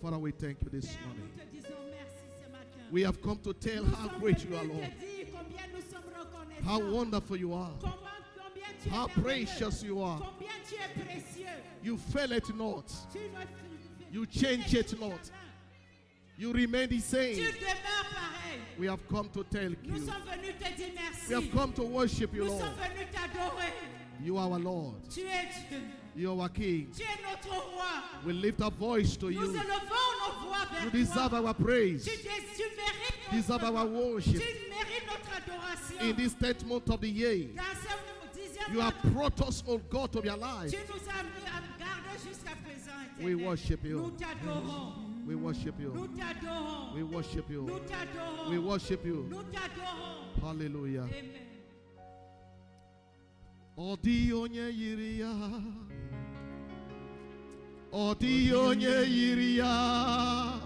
Father, we thank you this Père, morning. nous te disons merci ce matin. We have come to tell Nous how sommes great you venus are, Lord. te dire combien nous sommes reconnaissants. How wonderful you are. Combien tu es How merveilleux. precious you are. Combien tu es précieux. You fail it not. Tu ne You tu change n'es it jamais. not. You remain the Tu same. demeures pareil. We have come to tell Nous you. sommes venus te dire merci. We have come to worship you, Nous Lord. sommes venus t'adorer. You are our Lord. Tu es Dieu. You are our King. Tu es notre roi. We lift our voice to Nous you. élevons nos voix vers You toi. deserve our praise. Tu mérites Deserve notre, our worship. tu mérites notre adoration. In this 10th month of the year, Dans ce 10e you mois, have brought us, oh God, to be alive. tu nous as mis à garder jusqu'à présent. We Éternel. worship Nous you. t'adorons. We worship Nous you. t'adorons. We worship Nous you. t'adorons. We worship you. Nous t'adorons. Hallelujah. Amen. Ọ dịghị onye yiri ya. Ọ dịghị onye yiri ya.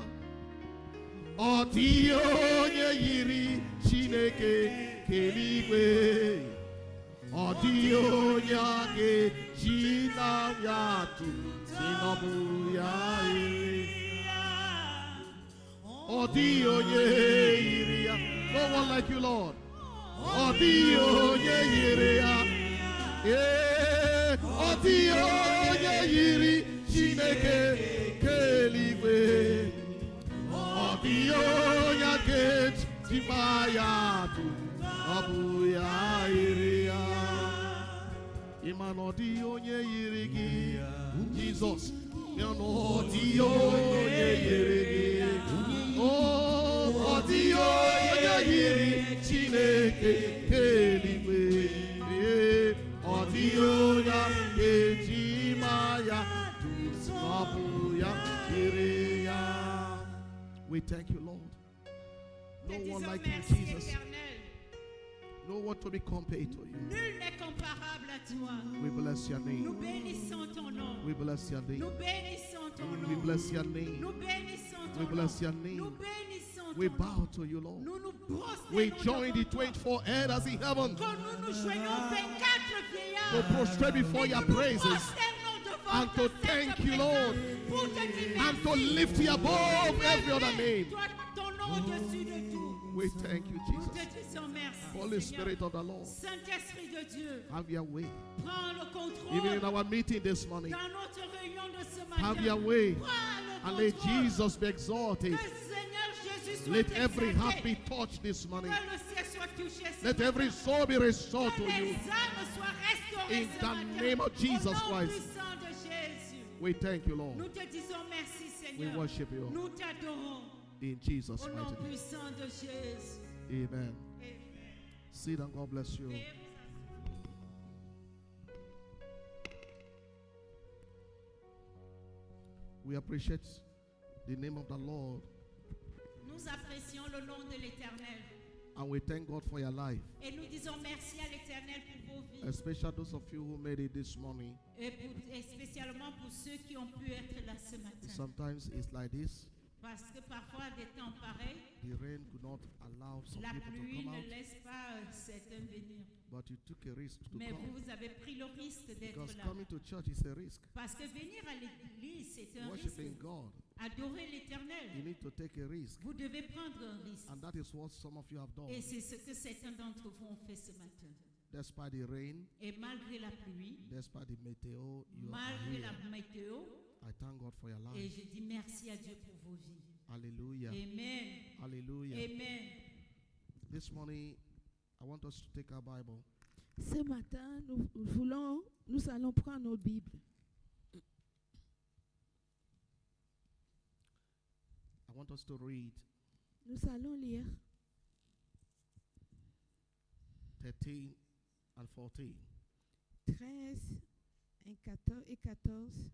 Ọ dịghị onye yiri Chineke keligwe. Ọ dịghị onye a ga-eji na ya atụ si n'ọbụ ya yiri. Ọ dịghị onye yiri ya. No one like you, Lord. Ọ dịghị onye yiri ya. Ọ dịghị onye yiri Chineke keligwe. Ọ dịghị onye a ga-eji ma ya atụ, ọ bụ ya yiri ya. Ị ma na ọ dịghị onye yiri gị, Jizọs. Ya na ọ dịghị onye yiri gị. Ọ dịghị onye yiri Chineke keligwe. Ọ dịghị onye a ga-eji ma ya atụ, ọ bụ ya yiri ya. We thank you, Lord. Te No one disons like you, merci, Jesus. Éternel. No one to be compared to you. Nul n'est comparable à toi. We bless your Nous name. bénissons ton nom. We bless your Nous name. bénissons ton nom. We bless your name. Nous bénissons ton We bless your nom. name. Nous bénissons We ton bow nom. to you, Lord. Nous nous prosternons We join the devant toi. 24 elders in heaven Quand nous nous joignons 24 vieillards. to prostrate before et your nous nous praises prosternons devant and ta to sainte thank you, présence Lord, pour te dire and to merci. lift you above every other name. Toi, ton nom au-dessus de tout. We thank you, Nous te Jesus. disons merci. Holy Seigneur. Spirit of the Lord, Saint-Esprit de Dieu, have your way. prends le contrôle Even in our meeting this morning, dans notre réunion de ce matin. have your way. Prends And le let contrôle. Jesus be exalted. Que Seigneur Jésus soit Let every exalté. heart be touched this morning. Que le ciel soit touché ce Let matin. every soul be restored Que to les you. âmes soient restaurées In ce the matin. name of Jesus Au nom Christ. puissant de Jésus. We thank you, Lord. Nous te disons merci We Seigneur. worship you. Nous t'adorons. In Jesus' Au nom mighty name. puissant de Jésus. Amen. Amen. Sit and God bless you. We appreciate the name of the Lord Nous apprécions le nom de l'Éternel. and we thank God for your life. Et nous disons merci à l'Éternel pour vos vies. Especially those of you who made it this morning. Et spécialement pour ceux qui ont pu être là ce matin. Sometimes it's like this. Parce que parfois, des temps pareils, The rain could not allow some la people to pluie come ne out, laisse pas certains venir. but you took a risk to Mais come. vous avez pris le risque d'être Because là. coming to church is a risk. Parce que venir à l'église, c'est un Worshiping risque. God, Adorer you l'Éternel, need to take a risk. vous devez prendre un risque. And that is what some of you have done. Et c'est ce que certains d'entre vous ont fait ce matin. Despite the rain, Et malgré la pluie, despite the meteo, you are malgré here. la météo, I thank God for your et life. je dis merci à Dieu pour vos vies. Hallelujah. Amen. Hallelujah. Amen. This morning, I want us to take our Bible. Ce matin, nous allons prendre notre Bible. I want us to read Nous allons lire 13 and 14. 13 et 14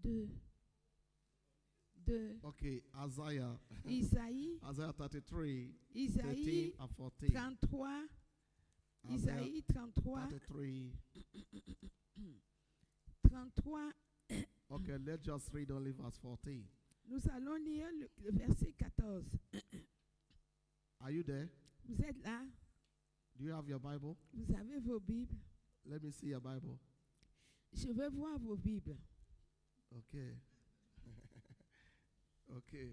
de Okay, Isaiah. Isaïe, Isaiah 33, 13 Isaïe and 14. 33, Isaiah Isaïe 33, 33. 33. Okay, let's just read only verse 14. Nous allons lire le verset 14. Are you there? Vous êtes là? Do you have your Bible? Vous avez vos Bibles? Let me see your Bible. Je veux voir vos Bibles. Okay. Okay.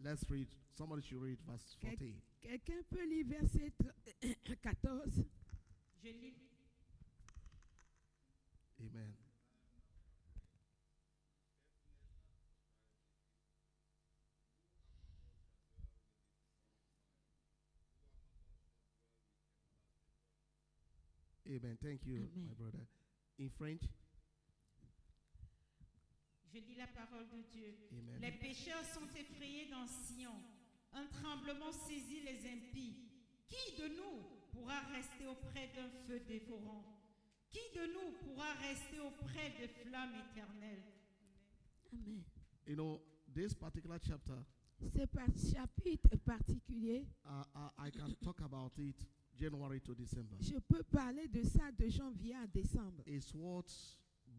Let's read. Somebody should read verse 14. Quelqu'un peut lire verset 14. Je lis. Amen. Amen. Thank you, Amen. my brother. In French, Je lis la parole de Dieu. Amen. Les pécheurs sont effrayés dans Sion. Un tremblement saisit les impies. Qui de nous pourra rester auprès d'un feu dévorant? Qui de nous pourra rester auprès des flammes éternelles? Amen. you know, this particular chapter, Ce chapitre particulier, I can talk about it January to December. je peux parler de ça de janvier à décembre. It's what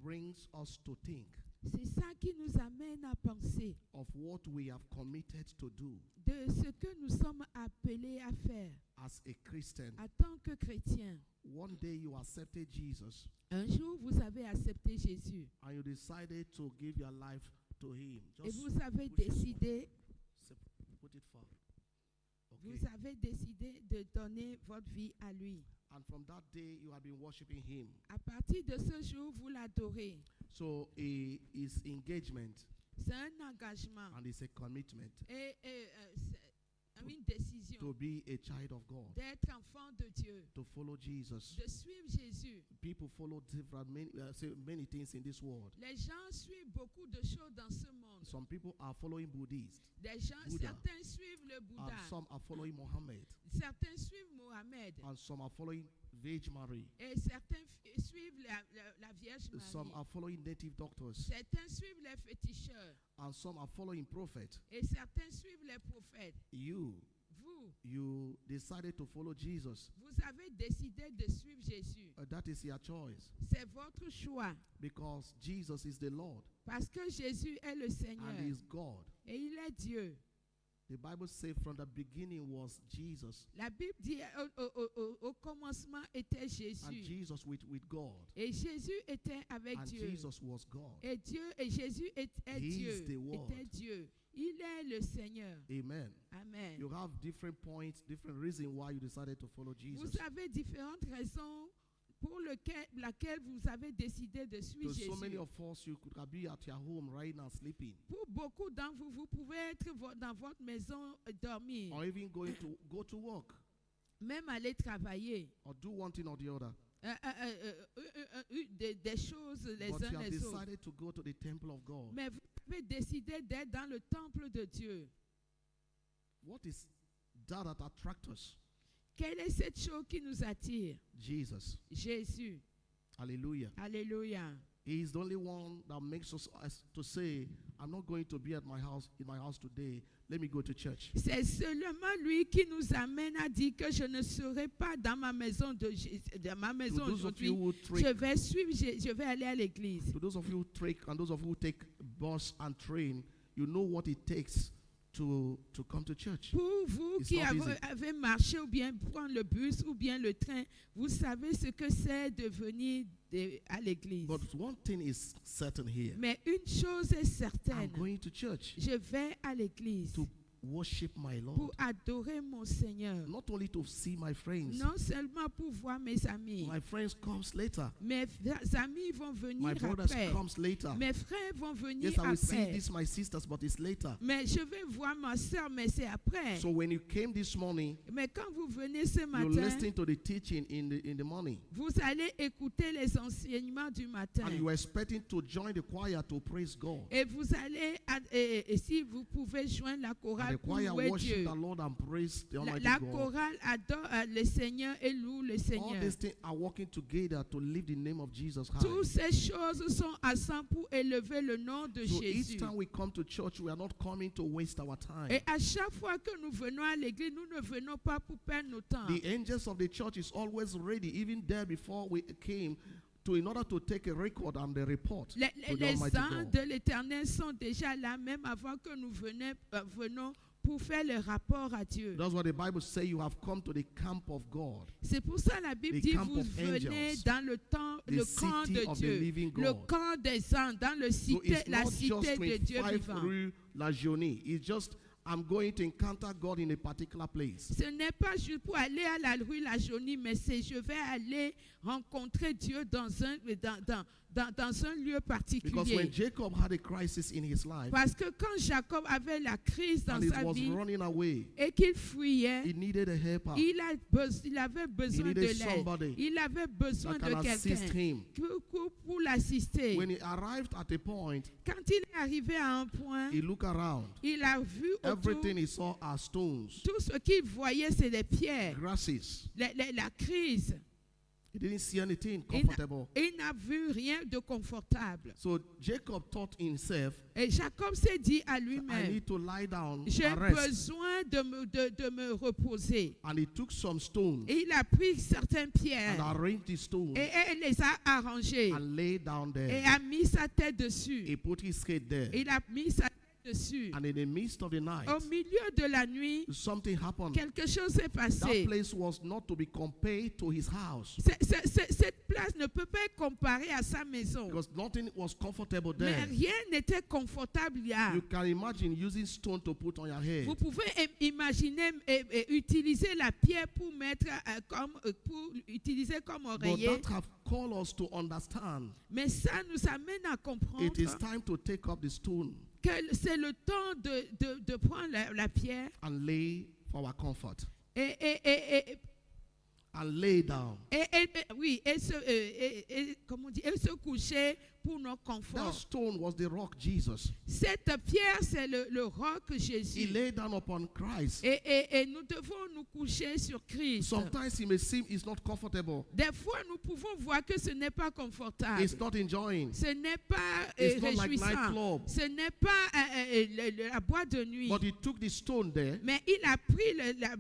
brings us to think C'est ça qui nous amène à penser of what we have committed to do de ce que nous sommes appelés à faire as a Christian. en tant que chrétiens. One day you accepted Jesus Un jour, vous avez accepté Jésus and you decided to give your life to him. et Just vous avez push it décidé, put it far. vous Okay. avez décidé de donner votre vie à lui. And from that day you have been worshiping him. À partir de ce jour, vous l'adorez. So his engagement C'est un engagement and it's a commitment et c'est une décision to be a child of God, d'être enfant de Dieu, to follow Jesus. de suivre Jésus. People follow many things in this world. Les gens suivent beaucoup de choses dans ce monde. Some people are following Buddhists, Des gens, Bouddha. certains suivent le and Bouddha, some are following Muhammad, certains suivent Mohamed and some are following Virgin Mary. et certains suivent la Vierge Some Marie. are following native doctors, Certains suivent les féticheurs and some are following prophets. et certains suivent les prophètes. You decided to follow Jesus. Vous avez décidé de suivre Jésus. That is your choice, C'est votre choix because Jesus is the Lord parce que Jésus est le Seigneur and he is God. et il est Dieu. The Bible says from the beginning was Jesus, La Bible dit au commencement était and Jésus Jesus with God, et Jésus était avec and Dieu. Jesus was God. Et Jésus est He is Dieu, the Word. était Dieu. Il est le Seigneur. Amen. Amen. You have different points, different reasons why you decided to follow Jesus. Vous avez différentes raisons pour laquelle vous avez décidé de suivre To so many Jésus. of us, you could be at your home right now sleeping, Pour beaucoup d'entre vous, vous pouvez être dans votre maison dormir, or even going to go to work, même aller travailler. or do one thing or the other. Des choses les But you uns have les autres. decided to go to the temple of God. Mais vous avez décidé d'être dans le temple de Dieu. What is that attracts us? Quelle est cette chose qui nous attire? Jesus. Jésus. Hallelujah. Alléluia. He is the only one that makes us to say, I'm not going to be at my house today. Let me go to church. C'est seulement lui qui nous amène à dire que je ne serai pas dans ma maison To those of aujourd'hui. you who Je vais aller à l'église. to those of you who trek and those of you who take bus and train, you know what it takes to come to church. Pour vous It's qui not easy. avez marché ou bien prendre le bus ou bien le train, vous savez ce que c'est de venir à l'église. But one thing is certain here. Mais une chose est certaine, I'm going to church je vais à l'église to worship my pour Lord. adorer mon Seigneur. Not only to see my friends. Non seulement pour voir mes amis. My friends comes later. Mes amis vont venir My brothers après. comes later. Mes frères vont venir Yes, I will see après. this my sisters, but it's later. Mais je vais voir ma soeur, mais c'est après. So when you came this morning, Mais quand vous venez ce you're matin, listening to the teaching in the morning, vous allez écouter les enseignements du matin. and you were expecting to join the choir to praise God. Et vous allez, et si vous pouvez joindre la And chorale the pour choir louer worship Dieu. the Lord and praise the Almighty La God. chorale adore le Seigneur et loue le All Seigneur. these things are working together to lift the name of Jesus high. Toutes ces choses sont ensemble pour élever le nom de So each Jésus. time we come to church, we are not coming to waste our time. Et à chaque fois que nous venons à l'église, nous ne venons pas pour perdre notre temps. The angels of the church is always ready, even there before we came, in order to take a record and the report to the Les Almighty anges God. de l'Éternel sont déjà là, même avant que nous venons pour faire le rapport à Dieu. That's what the Bible says. You have come to the camp of God, C'est pour ça la Bible The dit camp vous of venez angels, dans le camp city de of the Dieu, living le God. camp des anges, dans le So cité, it's la not just cité de Dieu 25 vivant. rue La Journée. It's just I'm going to encounter God in a particular place. Ce n'est pas juste pour aller à la rue La Jaunie, mais c'est je vais aller rencontrer Dieu dans un lieu Because when particulier. Jacob had a crisis in his life Parce que quand Jacob avait la crise dans and he sa was vie running away, et qu'il fuyait, he needed a helper il avait besoin de needed l'aide. somebody Il avait besoin that de can assist quelqu'un him. pour l'assister. When he arrived at a point, Quand il est arrivé à un point, he looked around. il a vu autour, Everything he saw are stones, tout ce qu'il voyait, c'est des pierres, grasses. la crise. He didn't see anything Il comfortable. n'a vu rien de confortable. So Jacob thought himself, Et Jacob s'est dit à I lui-même, need to lie down j'ai and rest. besoin de me reposer. And he took some stones Et il a pris certaines pierres and arranged the stones et il les a arrangées and lay down et there. a mis sa tête dessus. He put his head there. Il a mis sa tête dessus. And in the midst of the night, Au milieu de la nuit, something happened. quelque chose s'est That passé. place was not to be compared to his house Cette place ne peut pas être comparée à sa maison. because nothing was comfortable Mais there. rien n'était confortable là. You can imagine using stone to put on your head. Vous pouvez imaginer utiliser la pierre pour mettre pour utiliser comme But oreiller. that have called us to understand Mais ça nous amène à comprendre it is time to take up the stone que c'est le temps de prendre la pierre and lay for our comfort et and lay down. comment on dit, et se coucher pour nos That conforts. stone was the rock Jesus. Cette pierre, c'est le roc He Jésus. lay down upon Christ. Et nous devons nous coucher sur Christ. Sometimes it may seem it's not comfortable. Des fois, nous pouvons voir que ce n'est pas confortable. It's not enjoying. Ce n'est pas It's not like réjouissant. nightclub. Ce n'est pas la boîte de nuit. But he took the stone there Mais il a pris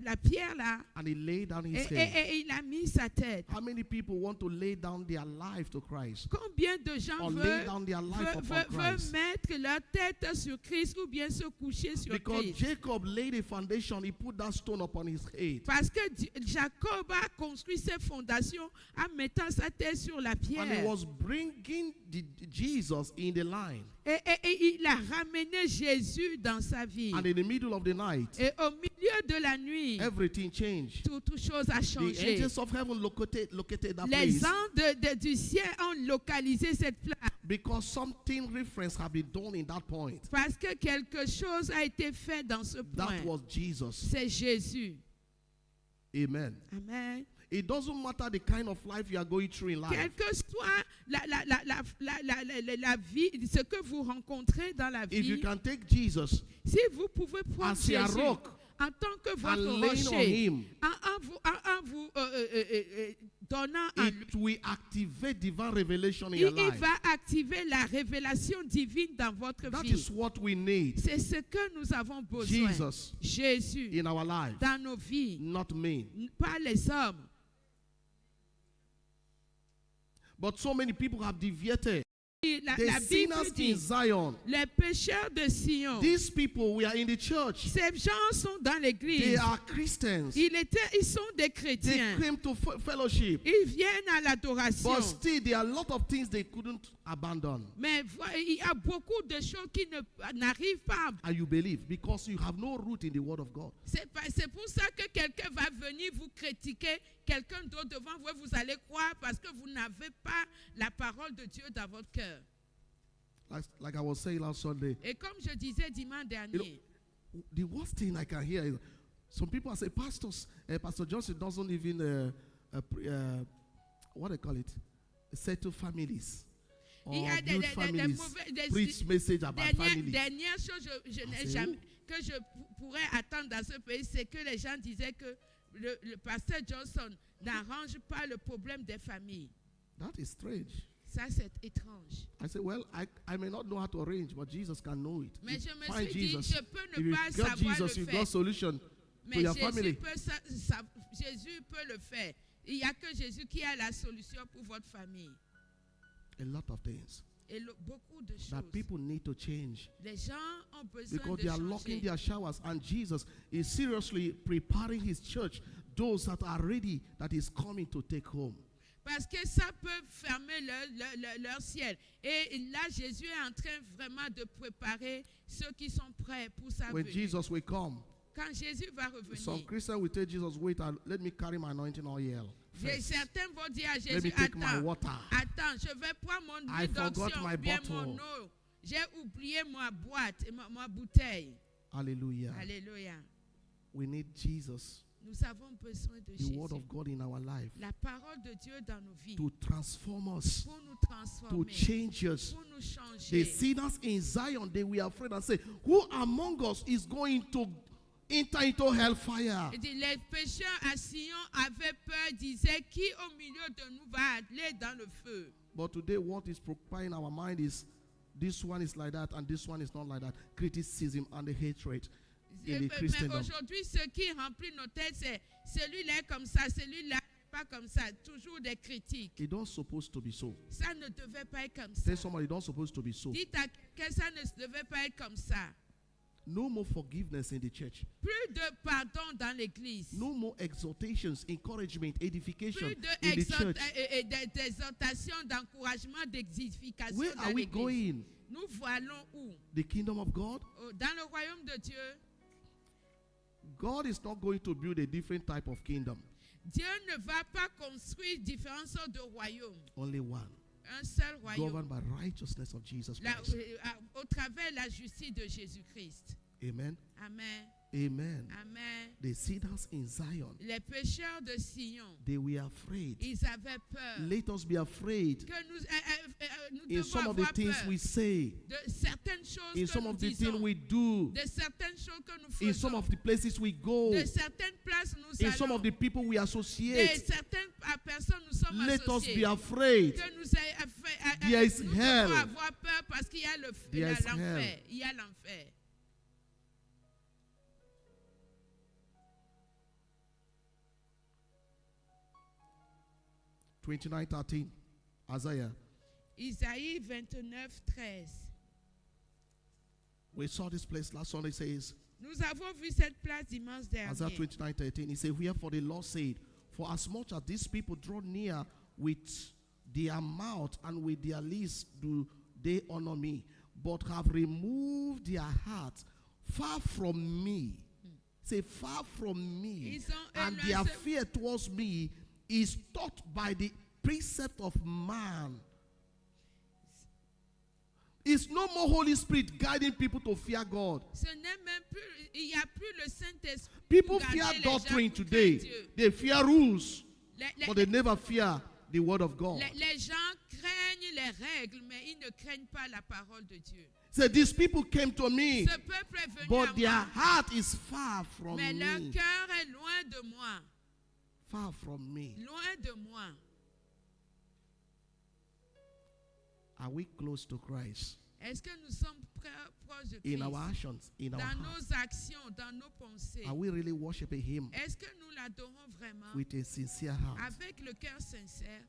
la pierre là and he laid down his et head. il a mis sa tête. How many people want to lay down their life to Christ Combien de gens or lay veulent down their life upon veulent Christ? mettre leur tête sur Christ ou bien se coucher sur Because Christ? Jacob laid a foundation, he put that stone upon his head. Parce que Jacob a construit ses fondations en mettant sa tête sur la And he pierre. was bringing Jesus in the line. Et il a ramené Jésus dans sa vie. And in the middle of the night, Et au milieu de la nuit, everything changed. toute chose a The changé. angels of heaven located that Les place anges du ciel ont localisé cette place because something reference had been done in that point. parce que quelque chose a été fait dans ce point. That was Jesus. C'est Jésus. Amen. Amen. It doesn't matter the kind of life you are going through in life. Quelle que soit la vie, ce que vous rencontrez dans la If you vie, can take Jesus si vous pouvez prendre as your Jésus rock en tant que and votre lean on rocher, him, en vous donnant à lui, it will activate divine revelation in il your life. va activer la révélation divine dans votre That vie. is what we need. C'est ce que nous avons besoin. Jesus Jésus in our life, dans nos vies, not me. pas les hommes. But so many people have deviated. La The Bible sinners in dit, Zion, les pécheurs de Sion, these people, we are in the church. ces gens sont dans They l'église. are Christians. Ils sont des They chrétiens. came to fellowship. Ils viennent à l'adoration. But still, there are a lot of things they couldn't abandon. Mais il y a beaucoup de choses qui n'arrivent pas. And you believe because you have no root in the Word of God. C'est pour ça que quelqu'un va venir vous critiquer, quelqu'un d'autre devant vous, vous allez croire parce que vous n'avez pas la parole de Dieu dans votre cœur. Like I was saying last Sunday, Et comme je disais dimanche dernier, the worst thing I can hear is some people say, Pastor Johnson doesn't even, what do they call it? Settle families. il y Or a build families. Preach message about families. dernière chose que je pourrais attendre dans ce pays, c'est que les gens disaient que le pasteur Johnson n'arrange pas le problème des familles. That is strange. Ça, c'est étrange. I say, well, I may not know how to arrange, but Jesus can know it. Mais je me Find suis dit, Jesus. je peux If ne you pas got savoir Jesus, le you faire. got solution to Mais your family. Jésus peut le faire. Il n'y a que Jésus qui a la solution pour votre famille. A lot of things. Et beaucoup de choses. that people need to change. Les gens ont besoin Because de they are locking changer. their showers, and Jesus is seriously preparing his church, those that are ready, that is coming to take home. Parce que ça peut fermer leur ciel. Et là, Jésus est en train vraiment de préparer ceux qui sont prêts pour sa When venue. Jesus will come, Quand Jésus va some revenir, Christians will tell Jesus, wait, let me carry my anointing oil et first. certains vont dire à Let Jésus, me take my attends, water. attends, je vais prendre mon I huile forgot d'onction my ou bien bottle. mon eau. J'ai oublié ma boîte et ma bouteille. Hallelujah. Alléluia. We need Jesus, Nous avons besoin de the word Jésus. of God in our life, La parole de Dieu dans nos vies. to transform us, Pour nous to transformer. change us. Pour nous The changer. sinners in Zion, they were afraid and say, who among us is going to enter into hellfire? Il dit, les pécheurs à Sion avaient peur, disaient, qui au milieu de nous va aller dans le feu? But today, what is occupying our mind is this one is like that and this one is not like that. Criticism and the hatred in the Mais Christendom. aujourd'hui, ce qui remplit nos têtes, c'est celui-là est comme ça, celui-là n'est pas comme ça. Toujours des critiques. It don't supposed to be so. Ça ne devait pas être comme ça. Tell somebody, it don't supposed to be so. Dites à quelqu'un, ça ne devait pas être comme ça. No more forgiveness in the church. Plus de pardon dans l'église. No more exhortations, encouragement, edification Plus in the church. d'exhortation, d'encouragement, d'edification Where dans are we l'église. going? Nous voyons où? The kingdom of God? Dans le royaume de Dieu. God is not going to build a different type of kingdom. Dieu ne va pas construire différentes sortes de royaumes. Only one. Un seul royaume. Governed by righteousness of Jesus La- Christ. au travers de la justice de Jésus-Christ. Amen. Amen. Amen. Amen. The sinners in Zion, Les pécheurs de Sion, they were afraid. ils avaient peur. Let us be afraid Que nous in devons some of the avoir things peur we say, de certaines choses in que some nous of the disons, things we do, de certaines choses que nous in some faisons, of the places we go, de certaines places nous in some allons, of the people we de associate. certaines personnes nous sommes Let us associés. be afraid. Que nous There is nous hell. devons avoir peur parce qu'il y a There is l'enfer. hell. Il y a l'enfer. (29:13) Isaiah. Isaïe 29, 13. We saw this place last Sunday. Says Nous avons vu cette place dimanche Isaiah dernier. 29:13. He said, wherefore the Lord said, for as much as these people draw near with their mouth and with their lips do they honor me, but have removed their heart far from me. Say, far from me. Ils ont And éloigné- their fear towards me is taught by the precept of man. It's no more Holy Spirit guiding people to fear God. Ce n'est même plus, il n'y a plus le Saint-Esprit. People pour fear garder les gens doctrine pour today. craindre Dieu. They fear rules, Les- but they never fear the word of God. les gens craignent les règles, mais ils ne craignent pas la parole de Dieu. So these people came to me, Ce peuple est venu à but their moi, heart is far from mais leur me. cœur est loin de moi. Far from me. Loin de moi. Are we close to Christ? Est-ce que nous sommes proches de In Christ? our actions, in our Dans heart. nos actions, dans nos pensées. Are we really worshiping Him Est-ce que nous l'adorons vraiment with a sincere heart? avec le cœur sincère?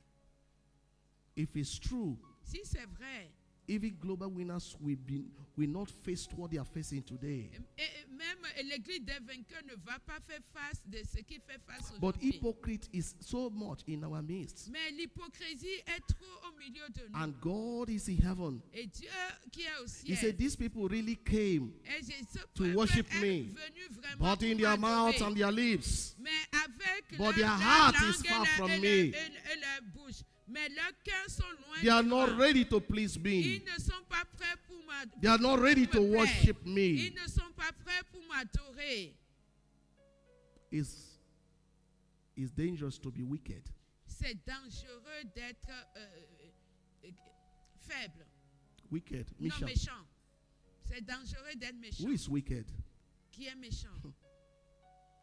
If it's true, Si c'est vrai, even global winners will not face what they are facing today. et même l'église des vainqueurs ne va pas faire face de ce qui fait face But aujourd'hui. hypocrite is so much in our midst. Mais l'hypocrisie est trop au milieu de nous. And God is in heaven. Et Dieu qui est au He ciel, said, these people really came, et ce to peuple worship est me, venu vraiment but in pour their mouth m'adorer. and their lips. Mais avec But leur their leur heart is langue far from et me. et leur bouche. Mais leurs cœurs sont loin They are de not moi. ready to please me. Ils ne sont pas prêts pour m'adorer. They are not ready to worship Ils me. ne sont pas prêts pour m'adorer. It's dangerous to be wicked. C'est dangereux d'être faible, Wicked. non Misha. méchant. C'est dangereux d'être méchant. Who is wicked? Qui est méchant?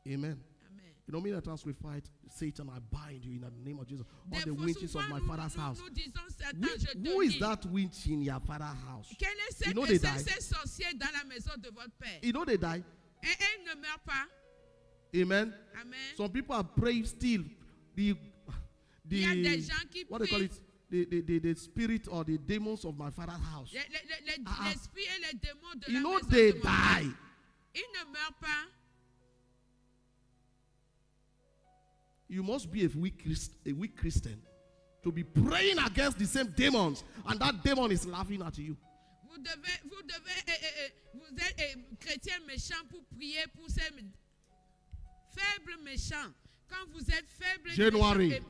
Amen. Amen. You know, many times we fight Satan, I bind you in the name of Jesus. All Des the fois, winches of souvent, my nous- father's nous- house. Nous disons, Satan, Who je te who is dis, that winch in your father's house? quel est You know they ces sorciers dans la maison de votre père? You know they die. Et elle ne meurt pas. Amen. Amen. Some people are praying still. Il y a des gens qui What they call prient. it? the spirit or the demons of my father's house. L'esprit et les démons de You la know maison they de mon père, die. ils ne meurent pas. You must be a weak Christian to be praying against the same demons, and that demon is laughing at you. Vous êtes chrétien méchant pour prier pour ces faibles méchants. Quand vous êtes faible, January, faible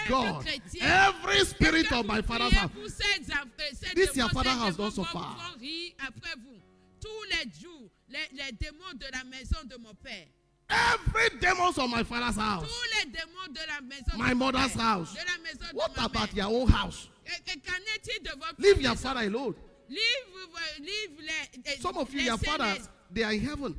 God, chrétien, every spirit of my father's house. This your father's house don't so vont far. rire après vous. Tous les jours, les démons de la maison de mon père. Every demons of my father's house. Tous les démons de la maison My de mon mother's père, house. de la maison What de ma about mère. your own house? Qu'en est-il de votre Leave your maison? father alone. Leave les, Some of you, your laissez fathers, they are in heaven.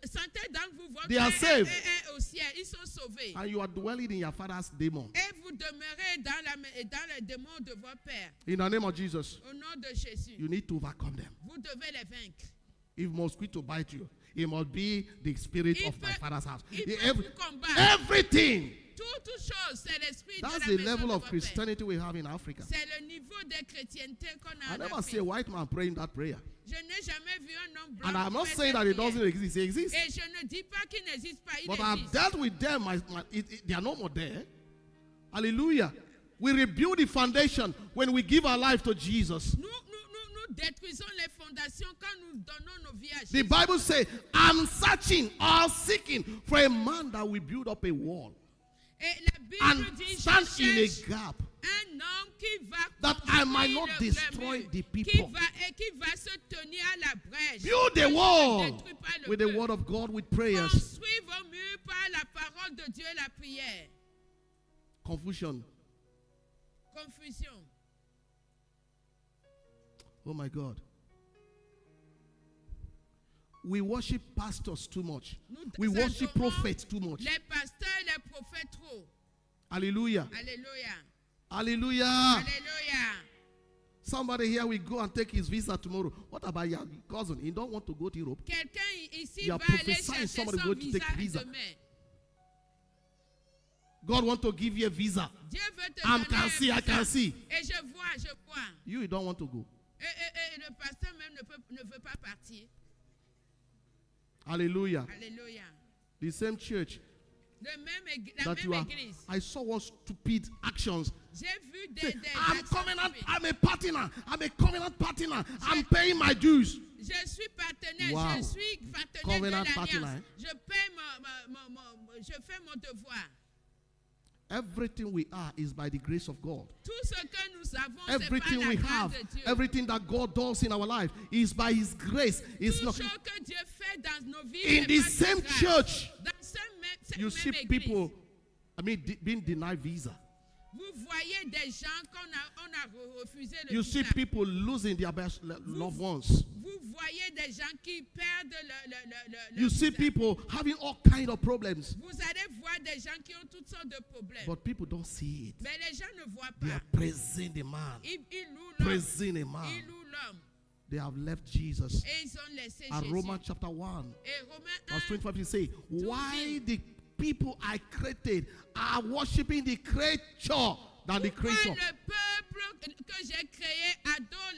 Certains d'entre vous, votre They are père saved. est au ciel, ils sont sauvés. And you are dwelling in your father's demon. Et vous demeurez dans les démons de votre père. In the name of Jesus, Au nom de Jésus, you need to overcome them. vous devez les vaincre. If mosquito bite you, it must be the spirit Il of my peut- father's house. il peut Every- vous combattre. everything. Toute chose, c'est l'esprit de That's la the maison level de of votre père. Christianity we have in Africa. C'est le niveau de chrétienté qu'on a I en never Afrique. see a white man praying that prayer. Je n'ai jamais vu un homme blanc And I'm not faire saying cette that it prière. doesn't exist. It exists. Et je ne dis pas qu'il n'existe pas, il But I've existe. dealt with them. They are no more there. Hallelujah. We rebuild the foundation when we give our life to Jesus. Nous détruisons les fondations quand nous donnons nos vies à The Jésus. Bible says, I'm searching or seeking for a man that will build up a wall Et la Bible and dit, stand je in a cherche gap un homme qui va that I might construire not le destroy mur, the qui people. va se tenir à la brèche. Build Que a je ne wall détruis pas le with the mur. word of God, with prayers. Construis vos murs par la parole de Dieu et la prière. Confusion. Confusion. Oh my God. We worship pastors too much. Nous We worship adorons prophets too much. les pasteurs et les prophètes trop. Hallelujah. Alléluia. Hallelujah. Alléluia. Somebody here will go and take his visa tomorrow. What about your cousin? He don't want to go to Europe. Quelqu'un ici You are va aller prophesying chercher somebody son going to visa take visa. demain. God want to give you a visa. Dieu veut te I donner can un see, I visa. can see. Et je vois. You don't want to go. Et le pasteur même ne veut pas partir. Hallelujah. Alléluia. The same church La that you même are. église. I saw one stupid actions. J'ai vu Say, des I'm actions covenant. stupides. I'm a partner. I'm a covenant partner. I'm paying my dues. Je suis partenaire, Wow. je suis partenaire Covenant de partner, l'alliance. hein? Je paie je fais mon devoir. Everything we are is by the grace of God. Tout ce que nous avons, c'est par Everything la we grâce have, de Dieu. everything that God does in our life is by His grace. It's Tout not ce que Dieu fait dans nos vies, in c'est the par sa same grâce. church. Dans cette You même see église, people, being denied visa. vous voyez des gens on a refusé le You see visa. people losing their best loved ones. Vous voyez des gens qui perdent le You see visa. people having all kind of problems, Vous allez voir des gens qui ont toutes sortes de problèmes. but people don't see it. Mais les gens ne voient They pas. are praising the man, Ils louent l'homme. praising a Ils man. louent l'homme. They have left Jesus. Et ils ont laissé And Jésus. Romans chapter 1, Et Romains verse 1, 25, he say, why the people I created are worshiping the creature than the pourquoi creator. le peuple que j'ai créé adore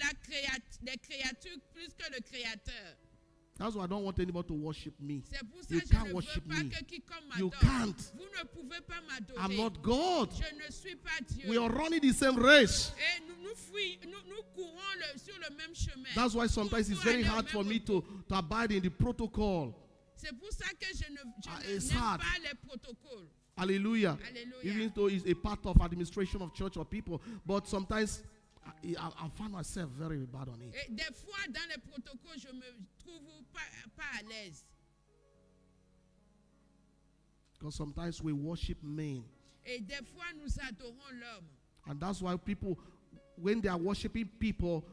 les créatures plus que le Créateur. That's why I don't want anybody to worship me. C'est pour ça You que je can't ne veux worship pas me. que quiconque You m'adore. can't. Vous ne pouvez pas m'adorer. I'm not God. Je ne suis pas Dieu. We are running the same race. Et nous courons sur le même chemin. That's why sometimes it's Pour very aller au hard même for me to abide in the protocol. C'est pour ça que je It's n'aime hard. pas les protocoles. Hallelujah. Alléluia. Even though it's a part of administration of church or people, but sometimes I find myself very bad on it. Et des fois, dans les protocoles, je me trouve pas à l'aise. Because sometimes we worship men. Et des fois, nous adorons l'homme. And that's why people, when they are worshiping people,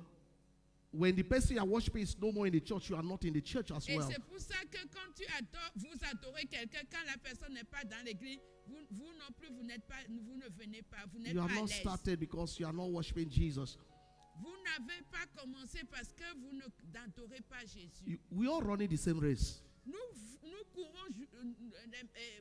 when the person you are worshiping is no more in the church, you are not in the church as Et well. c'est pour ça que quand vous adorez quelqu'un, quand la personne n'est pas dans l'église, vous non plus, vous ne venez pas, vous n'êtes You pas have à not l'aise. started because you are not worshiping Jesus. Vous n'avez pas commencé parce que vous n'adorez pas Jésus. We are running the same race. Nous courons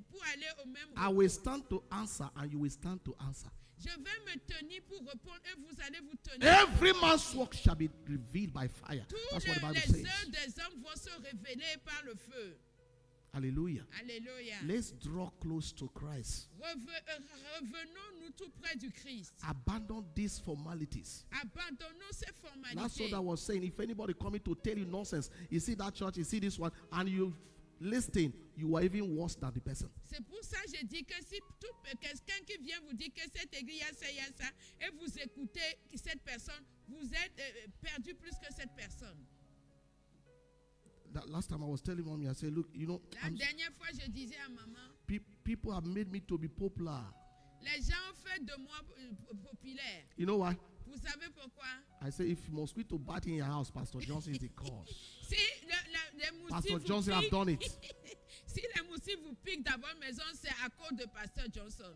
pour aller au même I will stand to answer and you will stand to answer. Je vais me tenir pour répondre et vous allez vous tenir. Every man's work shall be revealed by fire. Tous That's what the Bible les says. œuvres des hommes vont se révéler par le feu. Hallelujah. Alléluia. Let's draw close to Christ. Revenons-nous tout près du Christ. Abandon these formalities. Abandonnons ces That's formalités. what I was saying. If anybody coming to tell you nonsense, you see that church, you see this one, and you listen, you are even worse than the person. C'est pour ça que je dis que si quelqu'un qui vient vous dire que cette église il y a ça, et vous écoutez cette personne, vous êtes perdu plus que cette personne. That last time I was telling mommy, I said, look, you know, La dernière fois, je disais à maman, people have made me to be popular. les gens ont fait de moi populaire. You know why? Vous savez pourquoi? I say, if mosquito bite in your house, Pastor Johnson is the cause. Si les moustiques Pastor vous Johnson have piquent- done it. Si les moustiques vous piquent dans votre maison, c'est à cause de Pasteur Johnson.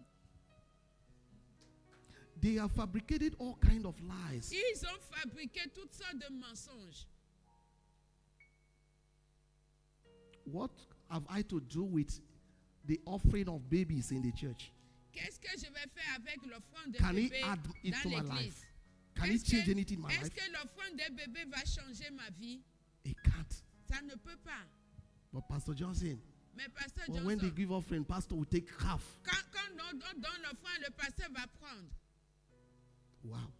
They have fabricated all kind of lies. Ils ont fabriqué toutes sortes de mensonges. What have I to do with the offering of babies in the church? Qu'est-ce que je vais faire avec l'offrande des Can he bébés add it to dans my l'église? life? Can he change anything in my Est-ce life? que l'offrande des bébés va changer ma vie? He can't. Ça ne peut pas. But Pastor Johnson, Mais Pasteur well, when they Johnson, give offering, Pastor will take half. quand on donne l'offrande, le pasteur va prendre. Wow.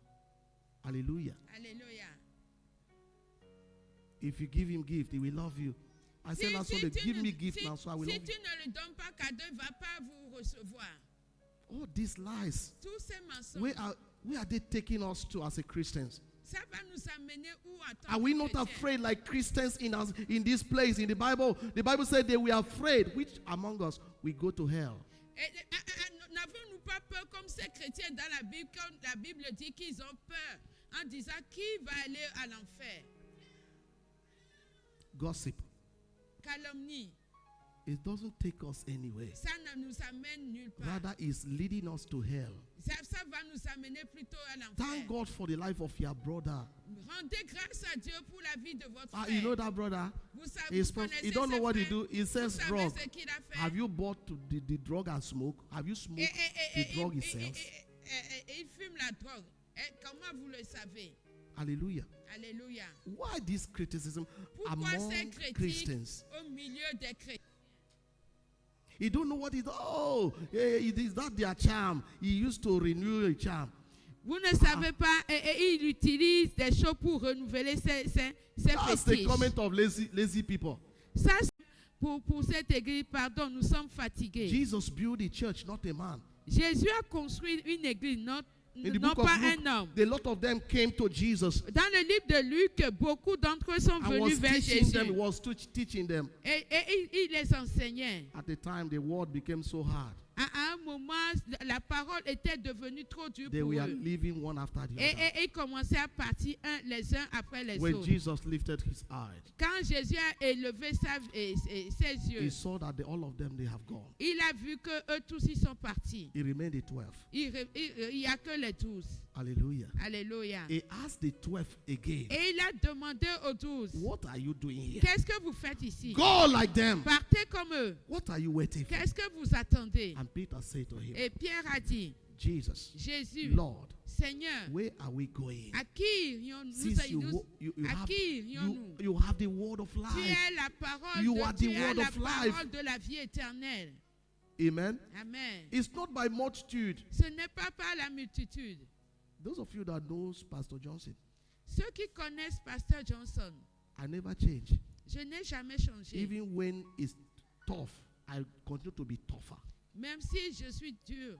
Hallelujah. Alléluia. If you give him gift, he will love you. I said, that's what they give me gift now, so I will si love tu you. ne lui donnes pas cadeau, il ne va pas vous recevoir. All these lies. Tous ces mensonges, Where are they taking us to as a Christians? ça va nous amener où en tant Are que we not chrétiens? afraid like Christians in this place in the Bible? The Bible said they were afraid. Which among us we go to hell? N'avons-nous pas peur comme ces chrétiens dans la Bible, comme la Bible dit qu'ils ont peur en disant qui va aller à l'enfer? Gossip. Calomnie, It doesn't take us anywhere. ça ne nous amène nulle part. Rather, it's leading us to hell. Ça va nous amener plutôt à l'enfer. Thank God for the life of your brother. Rendez grâce à Dieu pour la vie de votre frère. You know that brother? Vous savez, vous connaissez He don't know ce what he frère? do. He sells Vous savez drug. ce qu'il a fait? Have you bought the drug and smoke? Have you smoked the drug he sells? Il fume la drogue. Comment vous le savez? Hallelujah. Alléluia. Why this criticism Pourquoi among ces critiques Christians? au milieu des chrétiens? He don't know what he does. Oh, is that their charm? He used to renew a charm. Vous ne savez pas, et il utilise des choses pour renouveler ses That's the fétiches. comment of lazy people. Ça, pour cette église, pardon, nous sommes fatigués. Jesus built the church, not a man. Jésus a construit une église, non In the non book of pas Luke, un homme. a lot of them came to Jesus Dans le livre de Luc, beaucoup d'entre eux sont and venus was vers teaching Jésus. them, teaching them. Et il les enseignait. At the time, the word became so hard. À un moment, la parole était devenue trop dure They pour were eux. leaving one after the other. Et ils commençaient à partir les uns après les When autres. Jesus lifted his eyes, Quand Jésus a élevé ses yeux, he saw that all of them, they have gone. il a vu que eux tous ils sont partis. He remained the 12. Il n'y a que les 12. Hallelujah. Alléluia. He asked the 12 again, Et il a demandé aux 12, what are you doing here? qu'est-ce que vous faites ici? Go like them. Partez comme eux. What are you waiting for? Qu'est-ce que vous attendez? And Peter said to him, Et Pierre a dit, Jesus, Jésus, Lord, Seigneur, where are we going? à qui irions-nous? Since you À qui irions-nous? you have the word of Tu life. es la parole You are the tu es word la of life. parole de la vie éternelle. Amen. Amen. It's not by multitude. Ce n'est pas par la multitude. Those of you that knows Pastor Johnson, Ceux qui connaissent Pasteur Johnson, I never change. je n'ai jamais changé. Even when it's tough, I continue to be tougher. Même si je suis dur,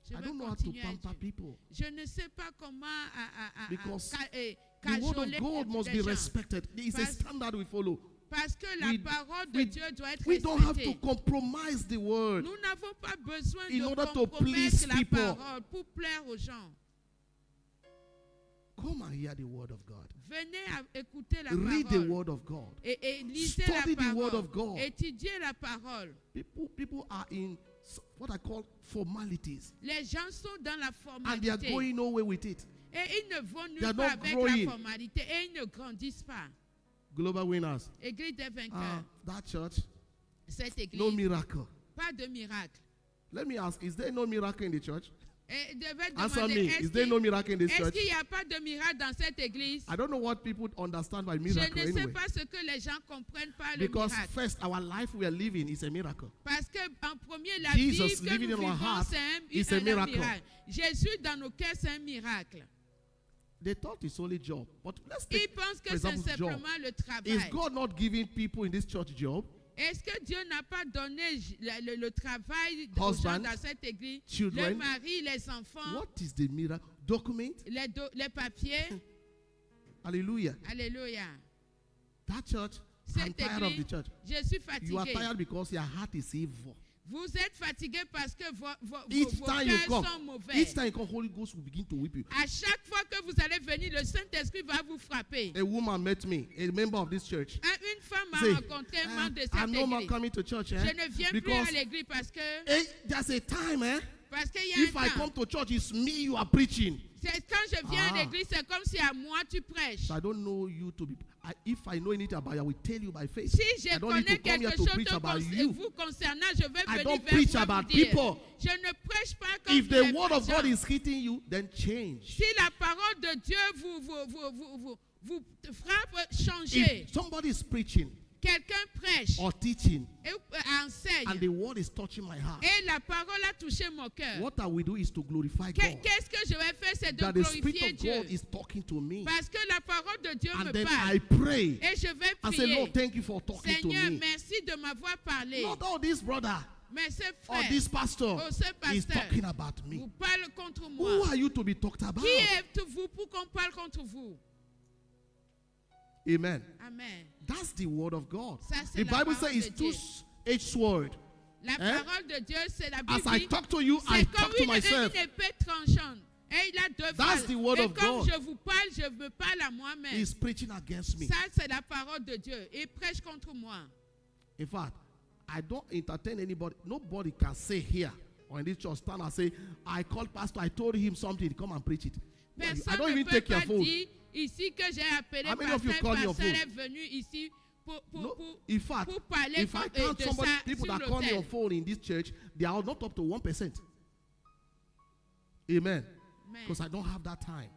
je I vais don't know how to continuer à être pamper dur. people. Je ne sais pas comment Because The word cajoler of God must des be gens. respected. It's a standard we follow. Parce que la We- parole de we- Dieu doit être We don't have to respectée. compromise the word. Nous n'avons pas besoin In de order to please compromettre la people. parole pour plaire aux gens. Come and hear the word of God. Venez écouter la Read the parole. word of God. Et lisez Study la the word parole. of God. Étudiez la parole. People are in what I call formalities. Les gens sont dans la And they are formalité. going nowhere with it. Et ils ne vont They are nulle part not avec growing. la formalité. Et ils ne grandissent pas. Global winners. Église des vainqueurs. That church, Cette église, no miracle. pas de miracle. Let me ask, is there no miracle in the church? Et devait Answer demander, me. Is there no miracle in this est-ce church? qu'il n'y a pas de miracle dans cette église? I don't know what people understand by Je miracle ne sais anyway. pas ce que les gens comprennent par le Because miracle. first, our life we are living is a miracle. Parce que en premier, la Jesus vie que living nous in our vivons, hearts c'est is a miracle. Jésus dans nos cœurs, c'est un miracle. They thought it's only job. But let's take, Ils pensent for que c'est example, job. simplement le Is travail. God not giving people in this church job? Est-ce que Dieu n'a pas donné le travail aux Husband, gens dans cette église? children. Le mari, les enfants, What is the miracle? Document? les papiers. Hallelujah. Alléluia. That church, I'm Cette tired of the église, church. je suis You are fatigué. tired because your heart is evil. Vous êtes fatigué parce que vos Each time you cœurs come, sont mauvais. each time you come, Holy Ghost will begin to whip you. À chaque fois que vous allez venir, le Saint-Esprit va vous frapper. A woman met me, a member of this church. Une femme m'a Say, rencontré, un membre de cette I'm no more église. coming to church, Je ne viens plus because à l'église parce que there's a time, parce qu'il y a if I un temps. come to church, it's me you are preaching. C'est quand je viens Ah. à l'église, c'est comme si à moi tu prêches. So I don't know you to be. If I know anything about you, I will tell you by faith. Si je I don't need connais to come here quelque to chose preach about de you. vous concernant, je vais I venir don't vers preach vous et about vous dire. people. Je ne prêche pas comme If the les word of God gens. is hitting you, then change. Si la parole de Dieu vous frappe, changez. If somebody is preaching Quelqu'un prêche or teaching et and enseigne. the word is touching my heart, Et la parole a touché mon cœur. what I will do is to glorify God. Qu'est-ce que je vais faire? C'est de That the Spirit glorifier of Dieu. God is talking to me. Parce que la parole de Dieu And me then parle. I pray Et je vais and say, Lord, prier. thank you for talking to Seigneur, me. merci de m'avoir parlé. Not all this brother Mais ce or frère, this pastor oh, ce is pasteur, talking about me. vous parle contre Who moi. are you to be talked about? Qui êtes-vous pour qu'on parle contre vous? Amen. Amen. That's the word of God. Ça, c'est The la Bible parole says it's de Dieu. two-edged sword. La parole de Dieu, c'est la As Bible. I dit, talk to you, I c'est talk comme to une myself. épée tranchante. Et il a deux That's balles. the word Et of comme God. je vous parle, je me parle à moi-même. He's preaching against me. Ça, c'est la parole de Dieu. Il prêche contre moi. In fact, I don't entertain anybody. Nobody can say here or in this church stand and say, I called pastor, I told him something, come and preach it. I Personne don't ne even peut take your pas phone. dire ici que j'ai appelé How many of you pasteur. call your Pasteur phone? est venu ici pour No, in fact, parler if I count de somebody, ça people sur that call me on l'autel. phone in this church, they are not up to 1%. Amen. Because I don't have that time.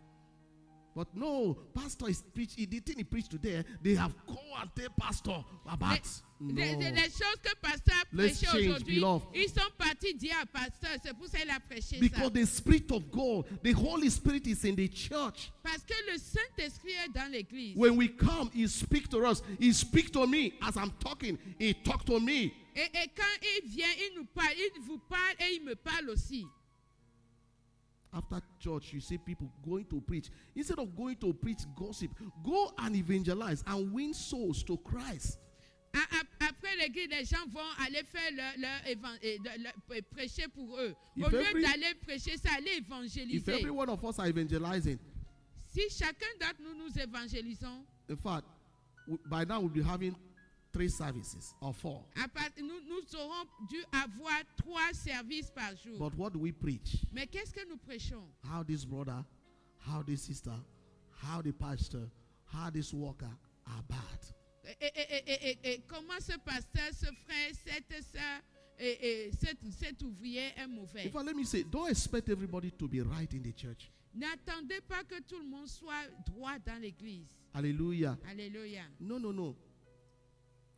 But no, pastor is preaching. The thing he preached today, they have go and tell pastor about. No. Les choses que pasteur a Let's prêché change, aujourd'hui, beloved. ils sont partis dire à pasteur. C'est pour ça qu'il a prêché Because ça. the Spirit of God, the Holy Spirit is in the church. Parce que le Saint-Esprit est dans l'église. When we come, He speaks to us. He speaks to me as I'm talking. He talks to me. Et quand il vient, il nous parle, il vous parle et il me parle aussi. After church, you see people going to preach. Instead of going to preach gossip, go and evangelize and win souls to Christ. Après l'église, les gens vont aller faire leur prêcher pour eux. If Au lieu every- d'aller prêcher ça, aller If évangéliser. every one of us are evangelizing, Si chacun d'entre nous nous évangélisons, in fact, by now we'll be having 3 services or 4. nous aurons dû avoir 3 services par jour. But what do we preach? Mais qu'est-ce que nous prêchons? How this brother, how this sister, how the pastor, how this worker are bad. Et comment ce pasteur, ce frère, cette soeur, cet ouvrier est mauvais? In fact, let me say, don't expect everybody to be right in the church. N'attendez pas que tout le monde soit droit dans l'église. Hallelujah. Alléluia. No.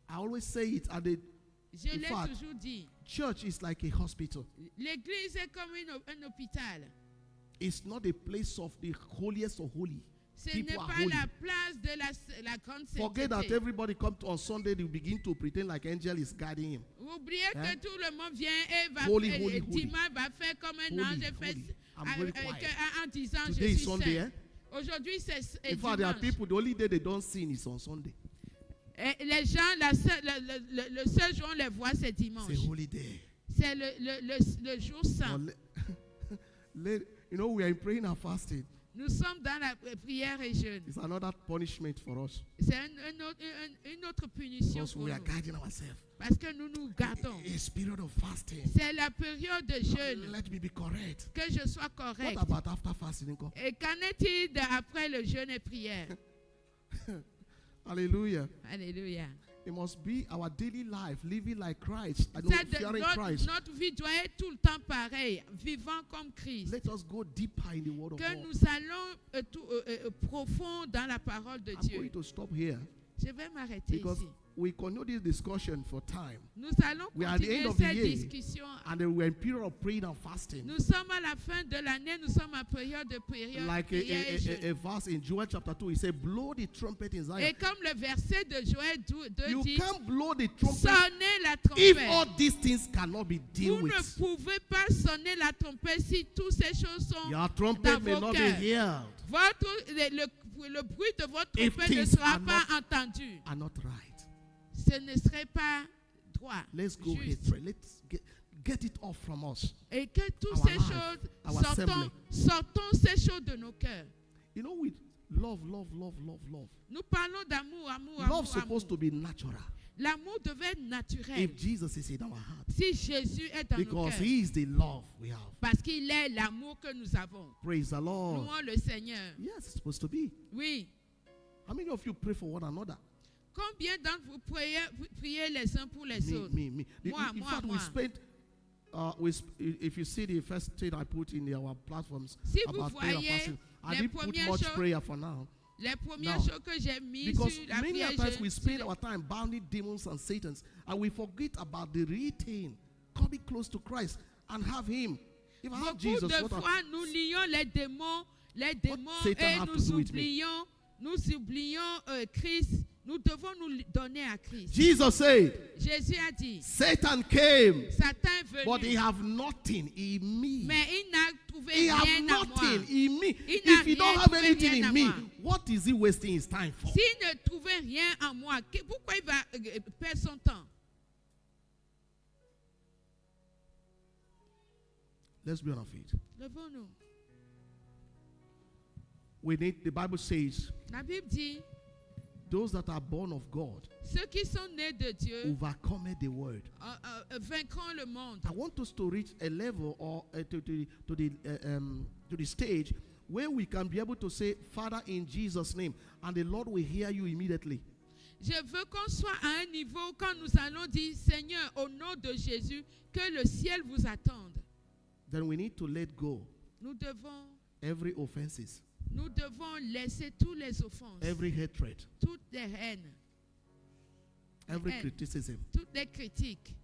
I always say it at the Je In l'ai fact, toujours dit. church is like a hospital. L'église est comme un hôpital. It's not a place of the holiest of holy. Ce People n'est are pas holy. la place de la grande Forget that sainteté. everybody come on Sunday, they begin to pretend like angel is guiding him. Oubliez Hein? que tout le monde vient et va Holy, faire, holy, dimanche va faire comme un Holy, ange et fait, holy. I'm very quiet. en disant Today je is suis Sunday, saint. Aujourd'hui c'est In fact, there are dimanche. people, the only day they don't sin is on Sunday. Et les gens, le seul jour on les voit c'est dimanche. It's a holy day. C'est le jour saint. But we are in praying and fasting. Nous sommes dans la prière et jeûne. It's another punishment for us. C'est une autre punition Because pour we are nous. guiding ourselves. Parce que nous nous gardons. A period of fasting. C'est la période de jeûne. Let me be correct. Que je sois What correct. about after fasting? Uncle? Et qu'en est-il après le jeûne et prière? Hallelujah. Alléluia. It must be our daily life, living like Christ, and fearing Christ. Notre vie doit être tout le temps pareille, vivant comme Christ. Let us go deeper in the Word of Que God. nous allons profond dans la parole de I'm Dieu. going to stop here Je vais m'arrêter because ici. we continue this discussion for time. Nous allons We are at the continuer end of the cette year, discussion. and we're in period of praying and fasting. Nous sommes à la fin de l'année, nous sommes en période de prière. Like prière et jeûne. a verse in Joel chapter 2, he said, blow the trumpet in Zion. Et comme le verset de Joël 2 You dit, can't blow the trumpet sonnez la if trompette. all these things cannot be dealt Vous ne with. pouvez pas sonner la trompette si toutes ces choses sont Your trumpet dans may vos not be cœurs. heard, Le bruit de votre If trompette ne things sera are pas entendu. are not right. Ce ne serait pas droit. Let's go juste. hatred. Let's get it off from us. Et que toutes Our ces life, choses, our assembly. sortons ces choses de nos cœurs. You know, we love. Nous parlons d'amour, amour, Love amour, supposed to amour. be natural. L'amour devait être naturel. If Jesus is in our heart, Si Jésus est dans nos because cœurs. He is the love we have. Parce qu'il est l'amour que nous avons. Praise the Lord. Louons le Seigneur. Yes, it's supposed to be. Oui. How many of you pray for one another? Combien d'entre vous priez les uns pour les autres? Me. Moi, in moi, fact, moi. we spent. If you see the first thing I put in our platforms Si vous about prayer and voyez fasting, I les didn't put premières much choses- prayer for now. Les premières No. choses que j'ai mises Because sur la many a prière, times we spend our time bounding demons and Satans, and we forget about the real thing, coming close to Christ and have Him. If I have beaucoup Jesus, de what fois, nous lions les démons Satan et have to nous do with me? oublions Christ. Nous devons nous donner à Christ. Jesus said, Jésus a dit, Satan came, Satan est but he venu, have nothing in me. mais il n'a trouvé He have rien à moi. nothing in me. Il n'a If he don't rien have trouvé, anything rien in à me, moi. what is he wasting his time for? S'il ne trouvait rien en moi, pourquoi il va perdre son temps? Let's be on our feet. Levons-nous. We need, the Bible says, La Bible dit, those that are born of God ceux qui sont nés de Dieu overcome the world. vaincront le monde. I want us to reach a level or to the stage where we can be able to say, Father, in Jesus' name, and the Lord will hear you immediately. Je veux qu'on soit à un niveau quand nous allons dire, Seigneur, au nom de Jésus, que le ciel vous attende. Then we need to let go Nous devons laisser toutes les offenses, every hatred, toutes les haines, every And- criticism. toutes les critiques.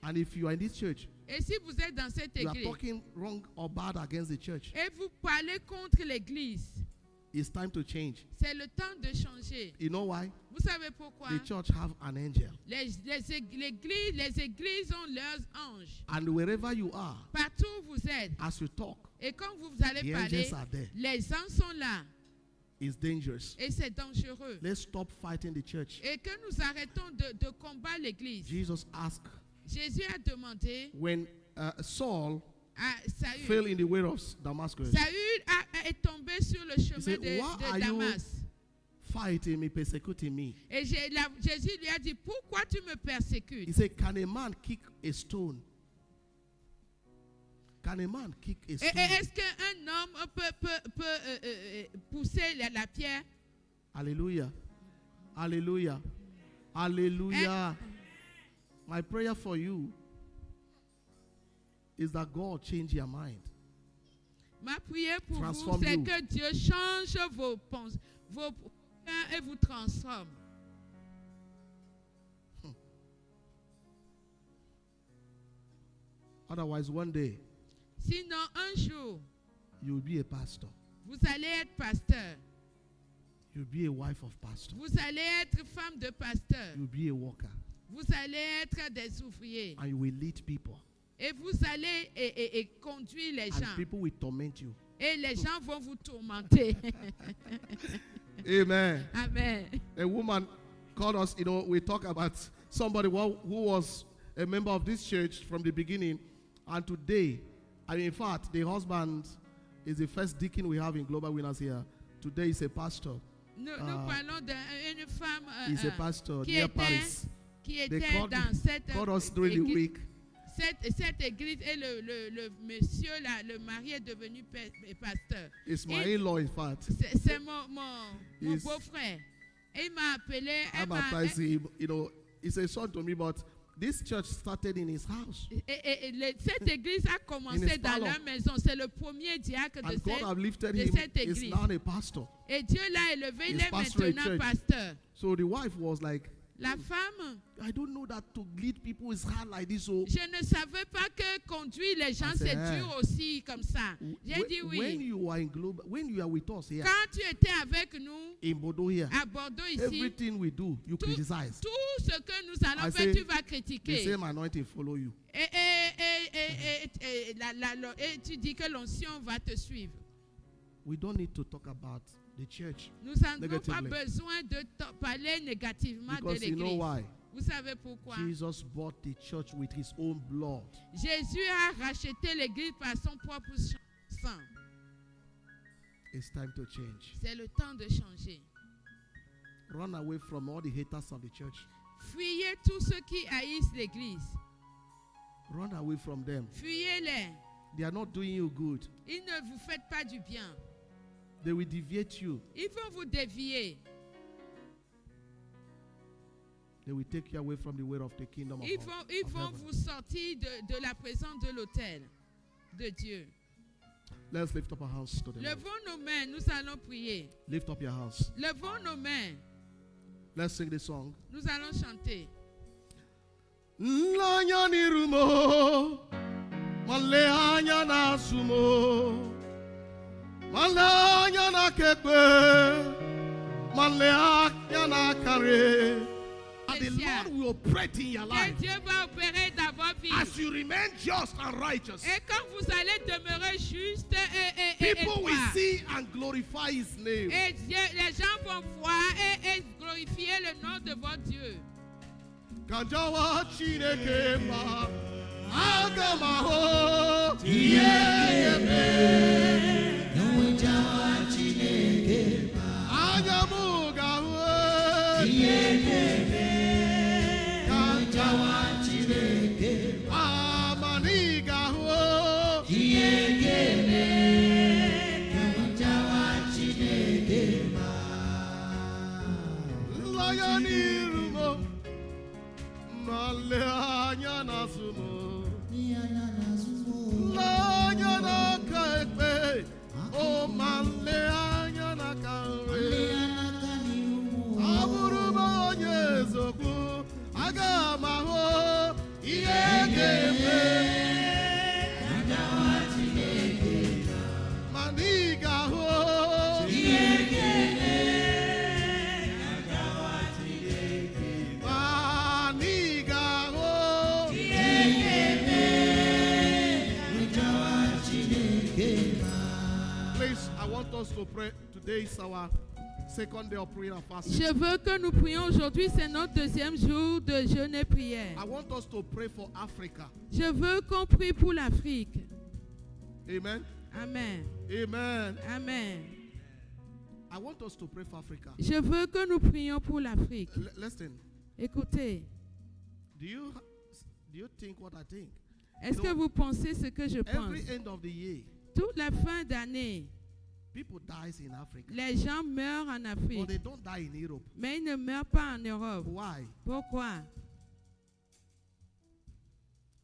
And if you are in this church, Et si vous êtes dans cette you are église talking wrong or bad against the church, et vous parlez contre l'église, it's time to change. c'est le temps de changer. You know why? Vous savez pourquoi? The church have an angel. Les églises ont leurs anges. And wherever you are, Partout où vous êtes, as you talk, et quand vous allez the parler, angels are there. les anges sont là. It's dangerous. Et c'est dangereux. Let's stop fighting the church. Et que nous arrêtons de combattre l'église. Jesus asked, Jésus a demandé when Saul à Saül. fell in the way of Damascus, Saül est tombé sur le chemin said, de "Why are you Damas. fighting me, persecuting me?" Et Jésus lui a dit, pourquoi tu me He persécutes? said, can a man kick a stone? Can a man kick a Et stone? est-ce qu'un homme peut pousser la pierre? Hallelujah. Hallelujah. Hallelujah. My prayer for you is that God change your mind. Ma prière pour vous, Transform c'est you. que Dieu change vos pensées, vos cœurs et vous transforme. Otherwise, one day, Sinon, un jour, you will be a pastor. vous allez être pasteur. You'll be a wife of pastor. Vous allez être femme de pasteur. You'll be a worker. Vous allez être des ouvriers. And you will lead people. Et vous allez et conduire les And gens. people will torment you. Et les gens vont vous tourmenter. Amen. Amen. A woman called us, we talk about somebody who was a member of this church from the beginning. And today, in fact, the husband is the first deacon we have in Global Winners here. Today he's a pastor. Nous parlons d'une femme He's a pastor qui near était, Paris. qui They était dans cette called us during the église. week. Cette église et le monsieur là, le mari est devenu pasteur. It's my Et- in-law, in fact. C'est mon He's- beau-frère. Et il m'a appelé. I baptized him. You know, he's a son to me, but this church started in his house. Cette église a commencé dans leur maison. C'est le premier diacre de And God have lifted him. cette He's église. now a pastor. Et Dieu l'a élevé, il He's est pastoring maintenant church. pasteur. So the wife was like, La femme, I don't know that to lead people is hard like this. So je ne savais pas que conduire les gens, I said, c'est dur aussi comme ça. J'ai dit when oui. you are in global, when you are with us here Quand tu étais avec nous in Bodo here, à Bordeaux ici, everything we do, you criticize. tout ce que nous allons I faire, say, tu vas The critiquer. same anointing follow you. Et tu dis que l'onction va te suivre. We don't need to talk about the church Nous n'avons pas Negatively. besoin de parler négativement de because you know l'église. why? Vous savez pourquoi? Jesus bought the church with his own blood. Jésus a racheté l'église par son propre sang. It's time to change. C'est le temps de changer. Run away from all the haters of the church. Fuyez tous ceux qui haïssent l'église. Run away from them. Fuyez-les. They are not doing you good. Ils ne vous font pas du bien. They will deviate you. Ils vont vous dévier. They will take you away from the way of the kingdom of Ils God. vont vous sortir de la présence de l'autel de Dieu. Let's lift up our hands to the Lord. Levons nos mains, nous allons prier. Lift up your hands. Levons nos mains, Let's sing this song. nous allons chanter. Nlanya nirumo, malanya na sumo, malanya na kekwe, malanya na kare. And the Lord will operate in your Que life Dieu va opérer dans vos vies. as you remain just and righteous. Et quand vous allez demeurer juste et People will droit, see and glorify His name. et les gens vont voir et glorifier le nom de votre Dieu. Kanjawa Chineke ma agamaho yeyebe. Kanjawa Chineke ma agamugaho yeyebe. Kanjawa Chineke ma amanigaho yeyebe. Kanjawa Chineke ma layanirumo. Malanya na sumo, malanya na kaekpe, oh malanya na kawe. Aburumo nyezoku, agamaho iyegebe. Manigaho iyegebe. Please, I want us to pray. Today is our second day of prayer and fasting. Je veux que nous prions aujourd'hui, c'est notre deuxième jour de jeûne et prière. I want us to pray for Africa. Je veux qu'on prie pour l'Afrique. Amen. Amen. Amen. Amen. I want us to pray for Africa. Je veux que nous prions pour l'Afrique. Listen, Écoutez, do you think what I think? est-ce que vous pensez ce que je pense? Every end of the year, Toute la fin d'année, people dies in Africa. les gens meurent en But Afrique, they don't die in Europe. mais ils ne meurent pas en Europe. Why? Pourquoi?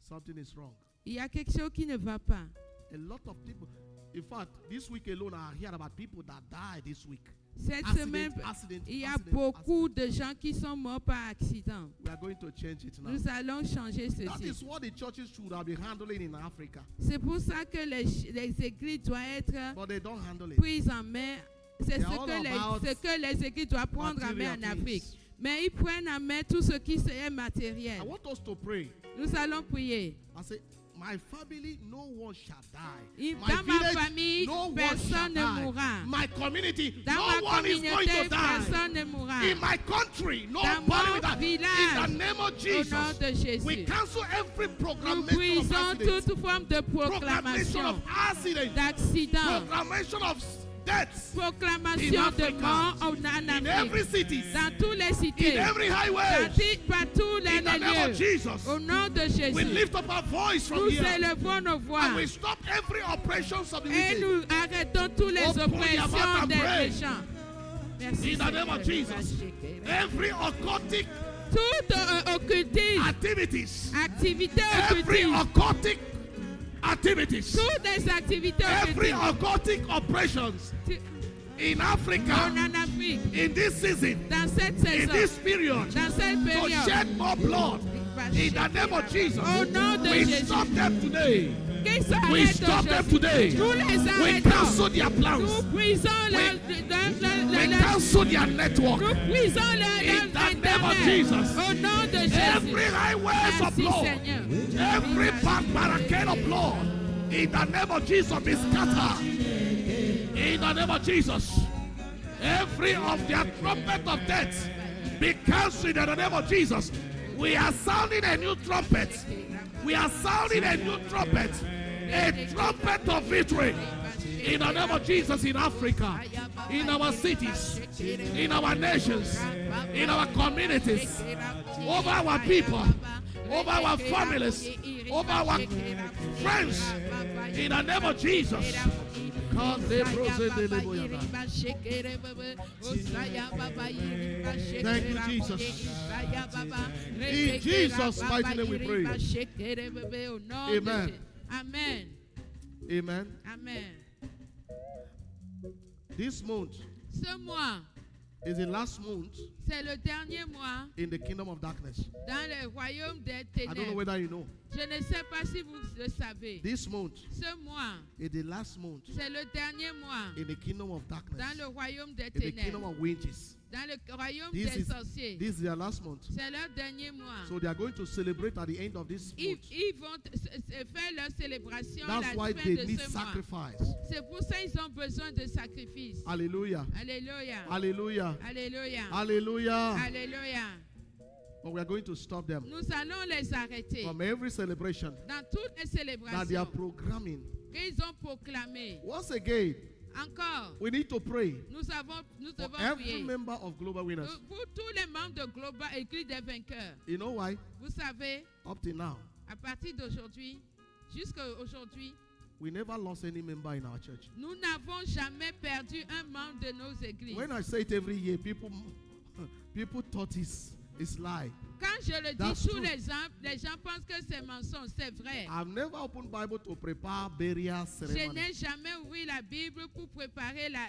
Something is wrong. Il y a quelque chose qui ne va pas. A lot of people, in fact, this week alone, I hear about people that died this week. Cette Accident, semaine, accident, il y a accident, beaucoup de gens qui sont morts par accident. We are going to change it now. Nous allons changer That ceci. is what the churches should have been handling in Africa. C'est pour ça que les églises doivent être But they don't handle it. prises en main. C'est They ce are all about que les églises doivent prendre en main material en Afrique. things. Mais ils prennent en main tout ce qui est matériel. I want us to pray. Nous allons prier. I say, my family, no one shall die. Et My dans ma village, famille, no one personne shall ne die. mourra. My community, Dans no ma one is going communauté, to die. personne ne mourra. In my country, Dans nobody will mon die. village, In the name of Au Jesus, nom de we Jésus. cancel every Nous proclamation of brisons accidents, toute forme de proclamation proclamation of accidents, d'accident, proclamation of deaths proclamation in de Africa, mort en in every Afrique, city, dans toutes les in cités, every highway. partout les In the name of lieux. Jesus, Au nom de we Jésus, lift up our voice from nous here élevons nos voix and we stop every operations of the et wicked. nous arrêtons toutes les Open your mouth oppressions and des pray. méchants. Merci, In the name of Seigneur. Jesus. Every occultic Toute occultisme, activities. activité Every occultiste, occultic activities. toutes les activités Every occultistes occultic operations in en Africa Afrique, in this season, dans cette in saison, this period, dans cette to période, shed more blood. In the name of Jesus, au nom de we Jésus, stop them today. qu'ils We s'arrêtent stop them aujourd'hui. today. Nous les We arrêtons. cancel their Nous plans. brisons We cancel their network. nous brisons In the name of Internet. Jesus. Au nom de Every Jésus. highways of Merci blood, Seigneur. every barricade of blood, in the name of Jesus, be scattered. In the name of Jesus, every of their trumpet of death be cancelled in the name of Jesus. We are sounding a new trumpet. We are sounding a new trumpet. A trumpet of victory. In the name of Jesus, in Africa, in our cities, in our nations, in our communities, over our people, over our families, over our friends, in the name of Jesus. Thank you, Jesus. In Jesus' mighty name we pray. Amen. Amen. Amen. Amen. This month Ce mois, is the last month c'est le dernier mois in the kingdom of darkness. dans le royaume des I don't know ténèbres. whether you know. Je ne sais pas si vous le savez. This month Ce mois, is the last month c'est le dernier mois in the kingdom of darkness, dans le royaume des in the kingdom ténèbres, of witches. dans le royaume This des is sorciers. this is their last month. C'est leur dernier mois. So they are going to celebrate at the end of this Ils, month. ils vont faire leur célébration à That's la why fin they de need ce mois. sacrifice. C'est pour ça qu'ils ont besoin de sacrifices. Hallelujah. Alléluia. Hallelujah. Alléluia. Hallelujah. Alléluia. But we are going to stop them Nous allons les arrêter from every celebration dans toutes les that they are célébrations programming. qu'ils ont proclamées. Once again, Encore, we need to pray nous for devons every prier member of Global Winners. pour tous les membres de Global Église des vainqueurs. You know why? Vous savez, Up till now, à partir d'aujourd'hui, jusqu'à aujourd'hui, we never lost any member in our church. nous n'avons jamais perdu un membre de nos églises. When I say it every year, people thought it's lie. Quand je le dis That's tous true. les gens pensent que c'est mensonge, c'est vrai. I've never opened Bible to prepare burial Je ceremony. n'ai jamais ouvert la Bible pour préparer la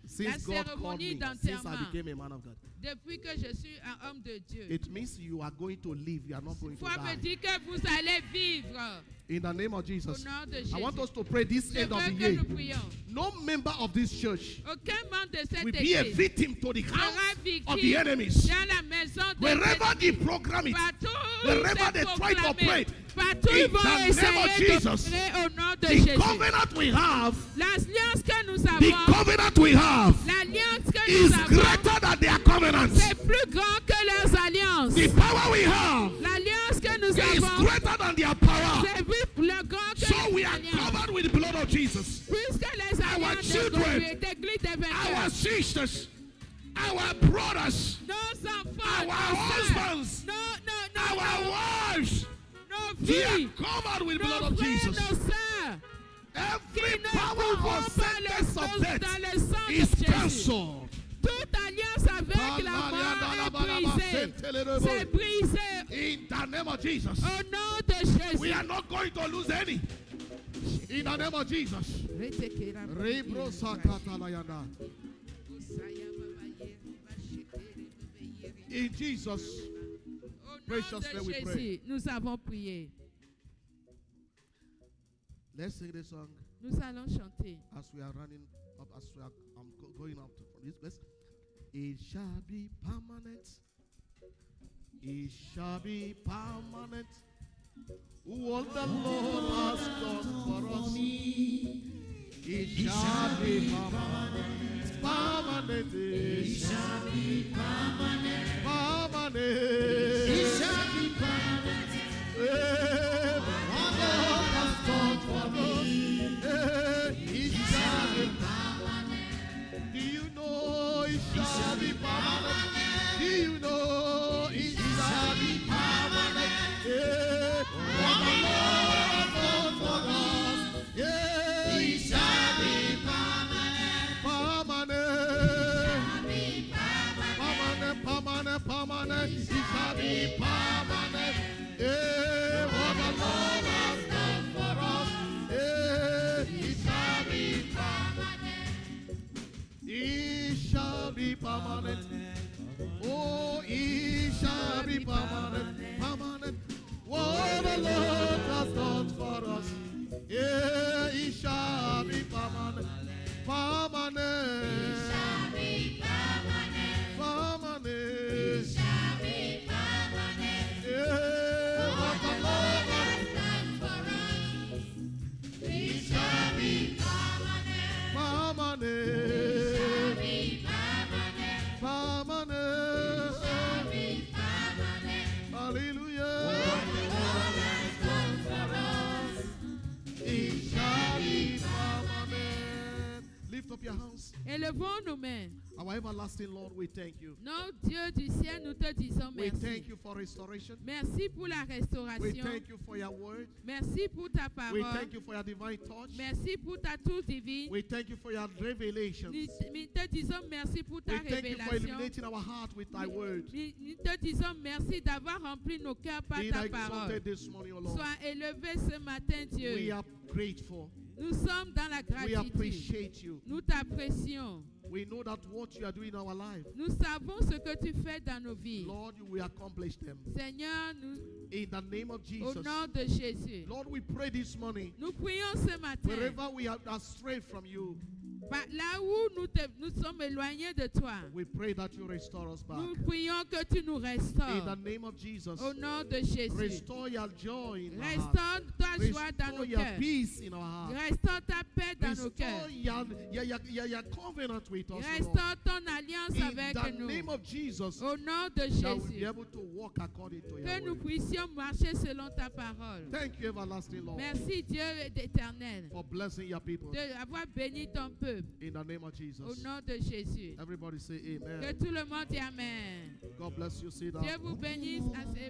Since God called cérémonie me, since I d'enterrement. became a man of God. Depuis que je suis un homme de Dieu. It means you are going to live. You are not going to Foi veut die. dire que vous allez vivre In the name of au Jesus. nom de I want Jésus. us to pray this Je end of the veux que year. nous prions. No member of this church Aucun membre de cette will be a église victim to the sera hands of the victime enemies. dans la maison de Wherever they program it, partout wherever they try to operate, partout in ils vont the name of essayer Jesus, d'opérer au nom de the Jésus. covenant we have, L'alliance que nous the avons, covenant we have l'alliance que is nous avons, greater than their covenants. c'est plus grand que leurs alliances. The power we have L'alliance que nous is avons, greater than their power. c'est plus grand que So les we are alliances. covered with the blood of Jesus. Puisque les alliances de children, l'église des Our vainqueurs, sisters, our brothers, nos enfants, our nos sœurs, husbands, our wives, nos they are filles, covered with the blood nos of frères, Jesus. nos sœurs, qui Every ne power pouvons of pas les sentence of choses death dans le sang de is Jésus. cancelled. Toute alliance avec la mort est brisée. C'est brisé In the name of Jesus, au nom de we Jésus. are not going to lose any. In the name of Jesus. Rebro sakatalayanda. In Jesus, Au nom precious de name we pray. Jésus, nous avons prié. let's sing this song Nous allons chanter. as we are running up, as we are going up to this place. It shall be permanent. It shall be permanent. What the Lord has done for us. It shall be permanent. Permanent. It shall be permanent. Permanent. It shall be permanent. What the Lord has done for us. It shall be permanent. Do you know it shall be permanent? Do you know it shall be permanent? What the Lord has done for hands. Élevons nos mains. Our everlasting Lord, we thank you. Non, Dieu du ciel, nous te disons We merci. thank you for restoration. Merci pour la We restauration. thank you for your word. Merci pour ta We parole. thank you for your divine touch. Merci pour ta touche divine. We thank you for your revelation. Nous te disons merci pour ta We thank you for révélation. illuminating our heart with thy word. Nous te disons merci d'avoir rempli nos cœurs par Be ta thou parole. exalted this morning, O Lord. Sois élevé ce matin, We Dieu. are grateful. Nous sommes dans la We gratitude. appreciate you. Nous t'apprécions. We know that what you are doing in our life, Nous savons ce que tu fais dans nos vies. Lord, you will accomplish them. Seigneur, nous, In the name of au Jesus. nom de Jésus, Lord, we pray this morning, nous prions ce matin. wherever we are astray from you, Là où nous sommes éloignés de toi, we pray that you restore us back. nous prions que tu nous In the restaures. name of Jesus, Au nom de Jésus. restore your joy in our heart. Restaure ta joie dans Restore nos your cœurs. peace in our heart. Restaure ta paix dans nos Restore cœurs. your covenant with us, Lord. Restaure ton alliance In avec the nous. name of Jesus, Au nom de that we'll be Jésus. able to walk according to Que your nous word. puissions marcher selon ta parole. Thank you, everlasting Lord, Merci Dieu éternel for blessing your people. d'avoir béni ton peuple. In the name of Au Jesus. nom de Jésus. Everybody say Que amen. tout le monde dise Amen. God bless you. Sit Dieu down. vous bénisse assez.